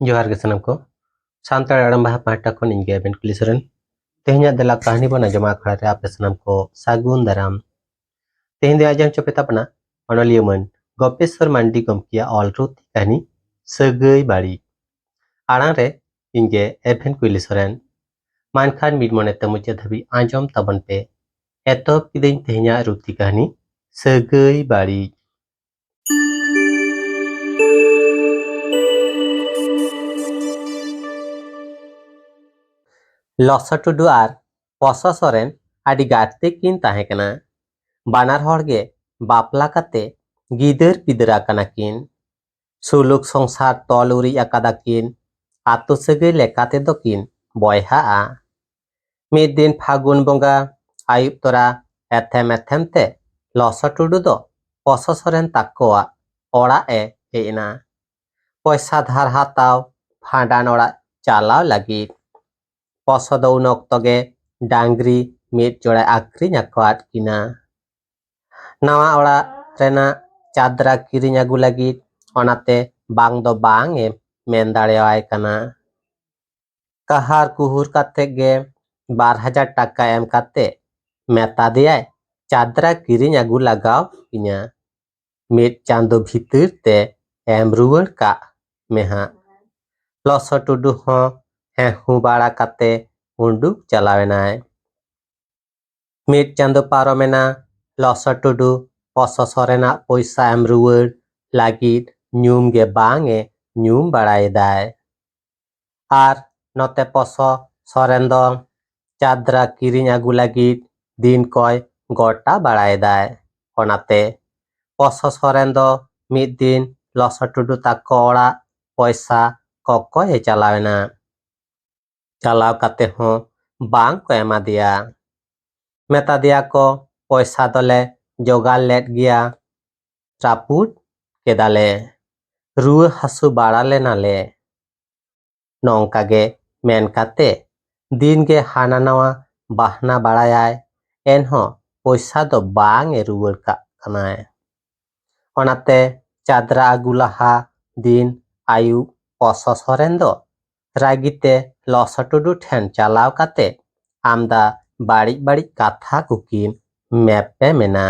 जोहार के सनम को सांताड़ अड़म बाहा पाटा खन इंगे एबेन कुलिसरन तेहnya दला कहानी बना जमा खड़ा रे आपे सनम को सागुन दाराम तेहन दे आजम चपेता बना अनलियमन गोपेश्वर मांडी गमकिया ऑलरुति कहानी सगई बाड़ी आड़ांग रे इंगे एबेन कुलिसरन मानखान मिड मने तमुचे धबी आजम तबन पे एतो किदेन तेहnya रुति कहानी सगई बाड़ी लसा टुडू आर पसा सोरेन आदि गाते किन ताहे कना बानार हड़गे बापला काते गिदर पिदरा कना किन सुलुक संसार तल उरी अकादा किन आतो सगै लेकाते दो किन बयहा आ मिद दिन फागुन बंगा आयुब तोरा एथेम एथेम ते लसा टुडू दो पसा सोरेन ताकोआ ओड़ा ए हेना पैसा धार हाताव फाडान ओड़ा चालाव लगी पसद उन अक्तगे डांगरी मिद जोड़ा आक्री नाकवाट किना नवा ओड़ा रेना चादरा किरिंग आगु लगी ओनाते बांग दो बांग ए मेन दाड़ेवाय कना कहार कुहुर काते गे 12,000 टाका एम काते मेता दियाय चादरा किरिंग आगु लगाव इना मिद चांदो भीतर ते एम रुवर का मेहा लसा टुडू हो हेहू बाड़ा काते उंडुक चलावेनाय मिद चांदो पारोमेना लसा टुडू पसा सोरेना पैसा एम रुवर लागिद न्यूम गे बांग ए न्यूम बाड़ायदाय आर नते पसा सोरेन दो चादरा किरिंग आगु लागिद दिन कय गोटा बाड़ायदाय ओनाते पसा सोरेन दो मिद दिन लसा टुडू ताको ओड़ा पैसा कक्को चलावेना चलाव काते हो बांग को एमा दिया मेता दिया को पैसा दले जोगाल लेट गया रापुट केदाले रुआ हसु बाड़ाले नाले नौकागे मेन काते दिन गे हाना नवा बाहना बाड़ायाय एनहो पैसा दो बांग ए रुवर का कनाय ओनाते चादरा आगुलाहा दिन आयु पसा सोरेन दो रागिते लसा टुडू ठेन चलाव काते आमदा बाड़ी बाड़ी काथा कुकिन मेपे मेना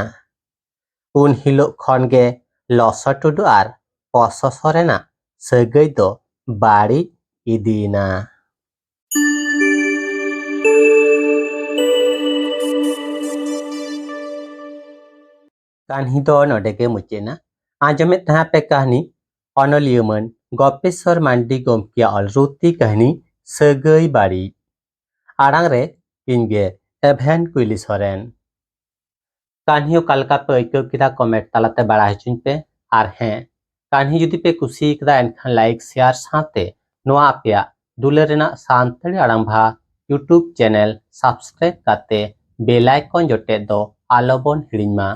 उन हिलो खनगे लसा टुडू आर पसा सोरेना सगै दो बाड़ी इदीना कहानी दो नोडेगे मुचेना आजमे तहा पे कहानी अनलियमन गोपेश्वर मांडी गमकिया ऑलरुति कहानी सगई बाड़ी आड़ांग रे इंगे एभेन कुइली सोरेन कहानी कालका पे ऐको किदा कमेंट तालाते बाड़ा हचुन पे आर हैं कहानी जुदी पे कुसी कदा एनखान लाइक शेयर साथे नोआ पेया दुलेरेना सांतड़ी आड़ांग भा यूट्यूब चैनल सब्सक्राइब काते बेल आइकन जोटे दो आलोबन हिड़िमा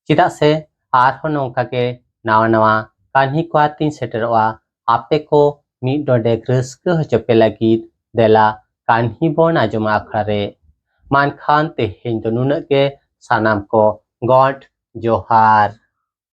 चिदा से आरहो नोंका के नावा नावा कहानी को आतिन सेटरवा आपे को मी डोडे रस्क हचोपे लगिद देला कहानी बन आजमा आखड़ा रे मानखान तेहेन दो नुनक के सानाम को गॉड जोहार।